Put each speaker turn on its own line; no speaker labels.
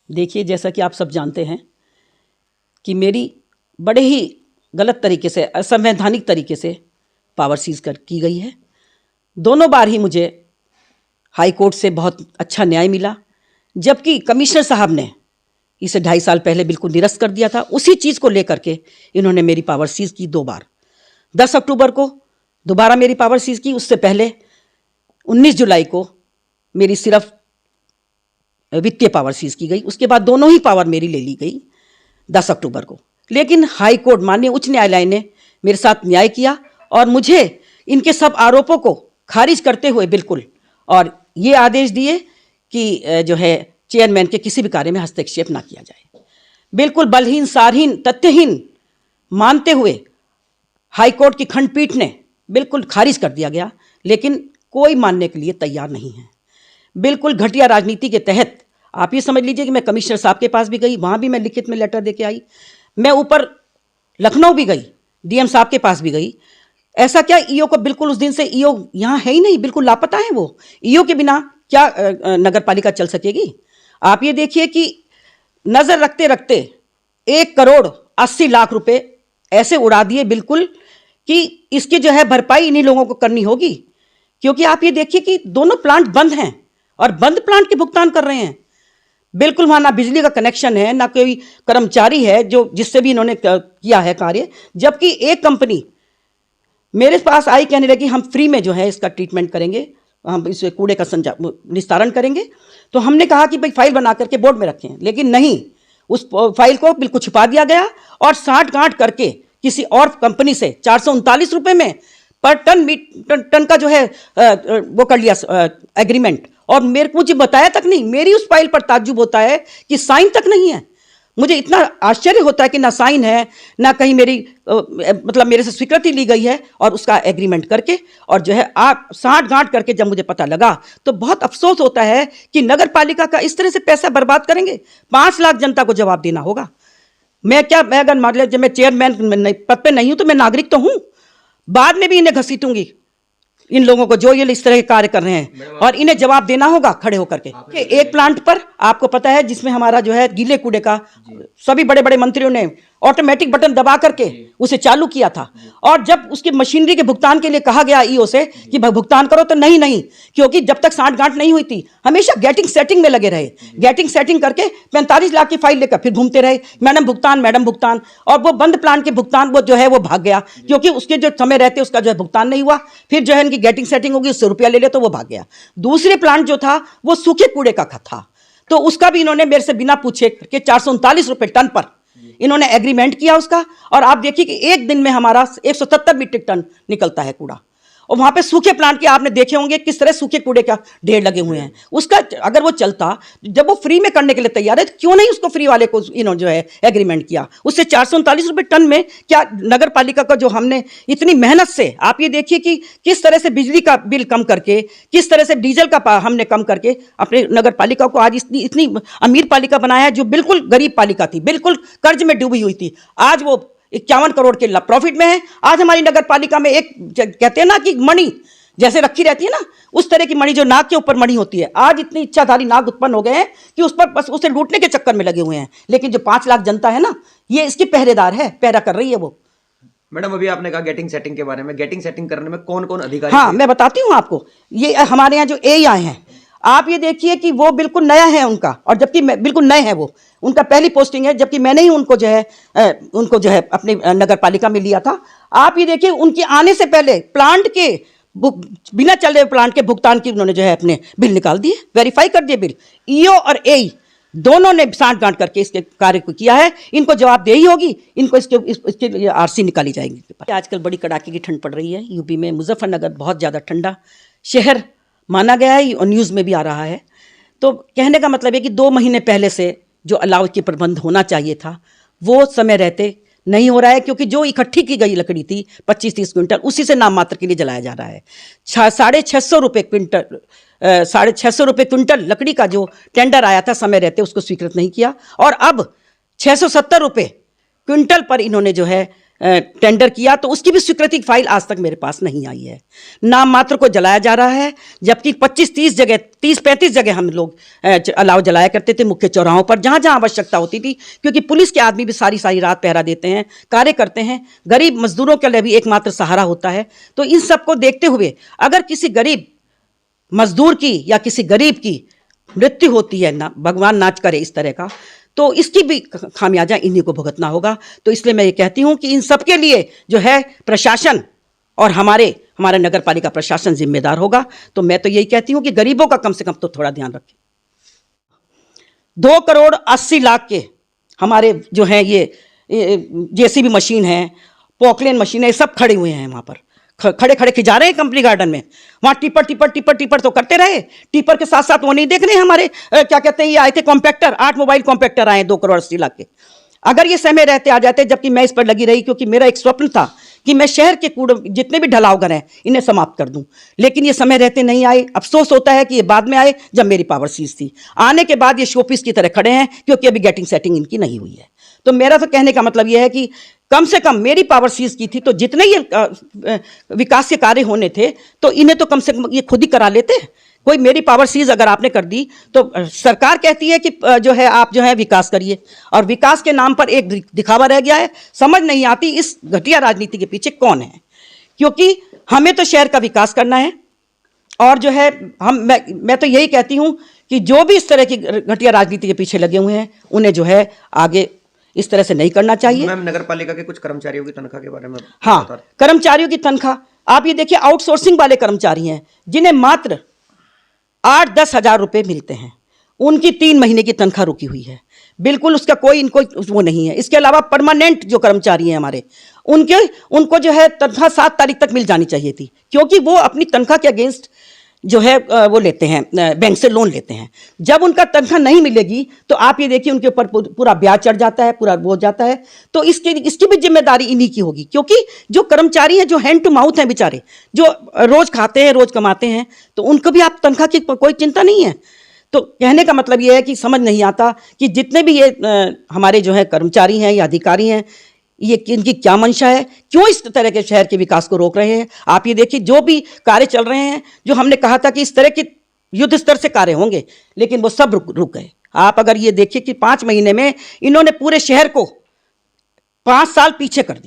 देखिए, जैसा कि आप सब जानते हैं कि मेरी बड़े ही गलत तरीके से, असंवैधानिक तरीके से पावर सीज की गई है। दोनों बार ही मुझे हाई कोर्ट से बहुत अच्छा न्याय मिला, जबकि कमिश्नर साहब ने इसे 2.5 साल पहले बिल्कुल निरस्त कर दिया था। उसी चीज़ को लेकर के इन्होंने मेरी पावर सीज की 2 बार। 10 अक्टूबर को दोबारा मेरी पावर सीज की, उससे पहले 19 जुलाई को मेरी सिर्फ वित्तीय पावर सीज की गई। उसके बाद दोनों ही पावर मेरी ले ली गई 10 अक्टूबर को। लेकिन हाई कोर्ट, माननीय उच्च न्यायालय ने मेरे साथ न्याय किया और मुझे इनके सब आरोपों को खारिज करते हुए बिल्कुल, और ये आदेश दिए कि जो है चेयरमैन के किसी भी कार्य में हस्तक्षेप ना किया जाए। बिल्कुल बलहीन, सारहीन, तथ्यहीन मानते हुए हाई कोर्ट की खंडपीठ ने बिल्कुल खारिज कर दिया गया, लेकिन कोई मानने के लिए तैयार नहीं है। बिल्कुल घटिया राजनीति के तहत आप ये समझ लीजिए कि मैं कमिश्नर साहब के पास भी गई, वहाँ भी मैं लिखित में लेटर दे के आई। मैं ऊपर लखनऊ भी गई, डीएम साहब के पास भी गई। ऐसा क्या, ईओ को बिल्कुल उस दिन से ईओ यहाँ है ही नहीं, बिल्कुल लापता है वो। ईओ के बिना क्या नगर पालिका चल सकेगी? आप ये देखिए कि नज़र रखते रखते 1,80,00,000 रुपए ऐसे उड़ा दिए बिल्कुल कि इसकी जो है भरपाई इन्हीं लोगों को करनी होगी। क्योंकि आप ये देखिए कि दोनों प्लांट बंद हैं और बंद प्लांट के भुगतान कर रहे हैं। बिल्कुल वहाँ ना बिजली का कनेक्शन है, ना कोई कर्मचारी है जो जिससे भी इन्होंने किया है कार्य। जबकि एक कंपनी मेरे पास आई, कहने लगी हम फ्री में जो है इसका ट्रीटमेंट करेंगे, हम इस कूड़े का निस्तारण करेंगे। तो हमने कहा कि भाई फाइल बना करके बोर्ड में रखें, लेकिन नहीं, उस फाइल को बिल्कुल छुपा दिया गया और साठ गांठ करके किसी और कंपनी से 439 रुपये में पर टन का जो है वो कर लिया एग्रीमेंट। और मेरे को मुझे बताया तक नहीं। मेरी उस फाइल पर ताज्जुब होता है कि साइन तक नहीं है। मुझे इतना आश्चर्य होता है कि ना साइन है, ना कहीं मेरी मतलब मेरे से स्वीकृति ली गई है, और उसका एग्रीमेंट करके और जो है आप साठ गांठ करके जब मुझे पता लगा तो बहुत अफसोस होता है कि नगर पालिका का इस तरह से पैसा बर्बाद करेंगे। 5 लाख जनता को जवाब देना होगा। मैं अगर मान लिया जब मैं चेयरमैन पद पे नहीं हूं तो मैं नागरिक तो हूं। बाद में भी इन्हें घसीटूंगी, इन लोगों को जो ये इस तरह के कार्य कर रहे हैं, और इन्हें जवाब देना होगा खड़े होकर के। एक प्लांट पर आपको पता है जिसमें हमारा जो है गीले कूड़े का सभी बड़े बड़े मंत्रियों ने ऑटोमेटिक बटन दबा करके उसे चालू किया था, और जब उसकी मशीनरी के भुगतान के लिए कहा गया ईओ से कि भुगतान करो, तो नहीं, क्योंकि जब तक साठ गांठ नहीं हुई थी हमेशा गेटिंग सेटिंग में लगे रहे। गेटिंग सेटिंग करके 45 लाख की फाइल लेकर फिर घूमते रहे, मैडम भुगतान, और वो बंद प्लांट के भुगतान वो जो है वो भाग गया, क्योंकि उसके जो समय रहते उसका जो है भुगतान नहीं हुआ। फिर जो है इनकी गेटिंग सेटिंग होगी, उससे रुपया ले ले तो वो भाग गया। दूसरे प्लांट जो था वो सूखे कूड़े का था, तो उसका भी इन्होंने मेरे से बिना पूछे के 439 रुपए टन पर इन्होंने एग्रीमेंट किया उसका। और आप देखिए कि एक दिन में हमारा 170 मीट्रिक टन निकलता है कूड़ा, और वहां पे सूखे प्लांट के आपने देखे होंगे किस तरह सूखे कूड़े का ढेर लगे हुए हैं। उसका अगर वो चलता, जब वो फ्री में करने के लिए तैयार है, तो क्यों नहीं उसको फ्री वाले को इन्होंने जो है एग्रीमेंट किया। उससे 439 रुपए टन में क्या नगर पालिका का जो हमने इतनी मेहनत से, आप ये देखिए कि किस तरह से बिजली का बिल कम करके, किस तरह से डीजल का हमने कम करके अपने नगर पालिका को आज इतनी अमीर पालिका बनाया है, जो बिल्कुल गरीब पालिका थी, बिल्कुल कर्ज में डूबी हुई थी। आज वो 51 करोड़ के प्रॉफिट में है। आज हमारी नगर पालिका में एक कहते हैं ना कि मणि जैसे रखी रहती है ना, उस तरह की मणि, जो नाक के ऊपर मणि होती है, आज इतनी इच्छाधारी नाग उत्पन्न हो गए हैं कि उस पर बस उसे लूटने के चक्कर में लगे हुए हैं। लेकिन जो 5 लाख जनता है ना, ये इसकी पहरेदार है, पहरा कर रही है वो।
मैडम, अभी आपने कहा गेटिंग सेटिंग के बारे में, गेटिंग सेटिंग करने में कौन कौन अधिकारी?
हाँ, मैं बताती हूँ आपको। ये हमारे यहाँ जो एई आए हैं, आप ये देखिए कि वो बिल्कुल नया है उनका, और जबकि बिल्कुल नए हैं वो, उनका पहली पोस्टिंग है, जबकि मैंने ही उनको जो है अपनी नगर पालिका में लिया था। आप ये देखिए उनके आने से पहले प्लांट के बिना चल रहे प्लांट के भुगतान की उन्होंने जो है अपने बिल निकाल दिए, वेरीफाई कर दिए बिल। ईओ और एई दोनों ने साठ गांठ करके इसके कार्य को किया है। इनको जवाबदेही होगी, इनको इसके लिए आरसी निकाली जाएगी। आजकल बड़ी कड़ाके की ठंड पड़ रही है यूपी में। मुजफ्फरनगर बहुत ज़्यादा ठंडा शहर माना गया है, और न्यूज़ में भी आ रहा है। तो कहने का मतलब है कि 2 महीने पहले से जो अलाव के प्रबंध होना चाहिए था वो समय रहते नहीं हो रहा है, क्योंकि जो इकट्ठी की गई लकड़ी थी 25-30 क्विंटल, उसी से नाम मात्र के लिए जलाया जा रहा है। 650 रुपये क्विंटल 650 रुपये क्विंटल लकड़ी का जो टेंडर आया था समय रहते, उसको स्वीकृत नहीं किया, और अब 670 रुपये क्विंटल पर इन्होंने जो है टेंडर किया तो उसकी भी स्वीकृति फाइल आज तक मेरे पास नहीं आई है। नाम मात्र को जलाया जा रहा है, जबकि 25-30 जगह 30-35 जगह हम लोग अलाव जलाया करते थे मुख्य चौराहों पर, जहां जहां आवश्यकता होती थी, क्योंकि पुलिस के आदमी भी सारी सारी रात पहरा देते हैं, कार्य करते हैं। गरीब मजदूरों के लिए भी एकमात्र सहारा होता है। तो इन सबको देखते हुए अगर किसी गरीब मजदूर की या किसी गरीब की मृत्यु होती है, ना भगवान नाच करे इस तरह का, तो इसकी भी खामियाजा इन्हीं को भुगतना होगा। तो इसलिए मैं ये कहती हूं कि इन सबके लिए जो है प्रशासन और हमारा नगर पालिका प्रशासन जिम्मेदार होगा। तो मैं तो यही कहती हूं कि गरीबों का कम से कम तो थोड़ा ध्यान रखें। 2,80,00,000 के हमारे जो हैं ये जेसीबी मशीन है, पॉकलेन मशीन है, सब खड़े हुए हैं वहां पर, खड़े खड़े खिजा रहे हैं कंपनी गार्डन में। वहां टिपर तो करते रहे, टिपर के साथ साथ वो नहीं देख रहे हमारे क्या कहते हैं, ये आए थे कॉम्पैक्टर, 8 मोबाइल कॉम्पैक्टर आए 2,80,00,000 के। अगर ये समय रहते आ जाते, जबकि मैं इस पर लगी रही, क्योंकि मेरा एक स्वप्न था कि मैं शहर के कूड़े जितने भी ढलाव घर हैं इन्हें समाप्त कर दूं, लेकिन ये समय रहते नहीं आए। अफसोस होता है कि ये बाद में आए जब मेरी पावर सीज थी। आने के बाद ये शोपीस की तरह खड़े हैं, क्योंकि अभी गेटिंग सेटिंग इनकी नहीं हुई है। तो मेरा तो कहने का मतलब यह है कि कम से कम मेरी पावर सीज की थी, तो जितने ये विकास के कार्य होने थे तो इन्हें तो कम से कम ये खुद ही करा लेते। कोई मेरी पावर सीज अगर आपने कर दी तो सरकार कहती है कि जो है आप जो है विकास करिए, और विकास के नाम पर एक दिखावा रह गया है। समझ नहीं आती इस घटिया राजनीति के पीछे कौन है, क्योंकि हमें तो शहर का विकास करना है। और जो है मैं तो यही कहती हूं कि जो भी इस तरह की घटिया राजनीति के पीछे लगे हुए हैं उन्हें जो है आगे इस तरह से नहीं करना चाहिए।
मैम, नगर पालिका के कुछ कर्मचारियों की तनख्वाह के बारे में
हाँ, कर्मचारियों की तनख्वाह आप ये देखिए, आउटसोर्सिंग वाले कर्मचारी हैं जिन्हें मात्र 8-10 हजार रुपए मिलते हैं, उनकी 3 महीने की तनख्वाह रुकी हुई है। बिल्कुल उसका कोई इनको वो नहीं है। इसके अलावा परमानेंट जो कर्मचारी हैं हमारे, उनको जो है तनख्वाह 7 तारीख तक मिल जानी चाहिए थी, क्योंकि वो अपनी तनख्वाह के अगेंस्ट जो है वो लेते हैं, बैंक से लोन लेते हैं। जब उनका तनख्वाह नहीं मिलेगी तो आप ये देखिए उनके ऊपर पूरा ब्याज चढ़ जाता है, पूरा बोझ जाता है। तो इसकी भी जिम्मेदारी इन्हीं की होगी, क्योंकि जो कर्मचारी हैं, जो हैंड टू माउथ हैं बेचारे, जो रोज खाते हैं, रोज कमाते हैं, तो उनको भी आप तनख्वाह की कोई चिंता नहीं है। तो कहने का मतलब ये है कि समझ नहीं आता कि जितने भी ये हमारे जो है कर्मचारी हैं या अधिकारी हैं, ये इनकी क्या मंशा है, क्यों इस तरह के शहर के विकास को रोक रहे हैं। आप ये देखिए जो भी कार्य चल रहे हैं, जो हमने कहा था कि इस तरह के युद्ध स्तर से कार्य होंगे, लेकिन वो सब रुक गए। आप अगर ये देखिए कि 5 महीने में इन्होंने पूरे शहर को 5 साल पीछे कर दिया।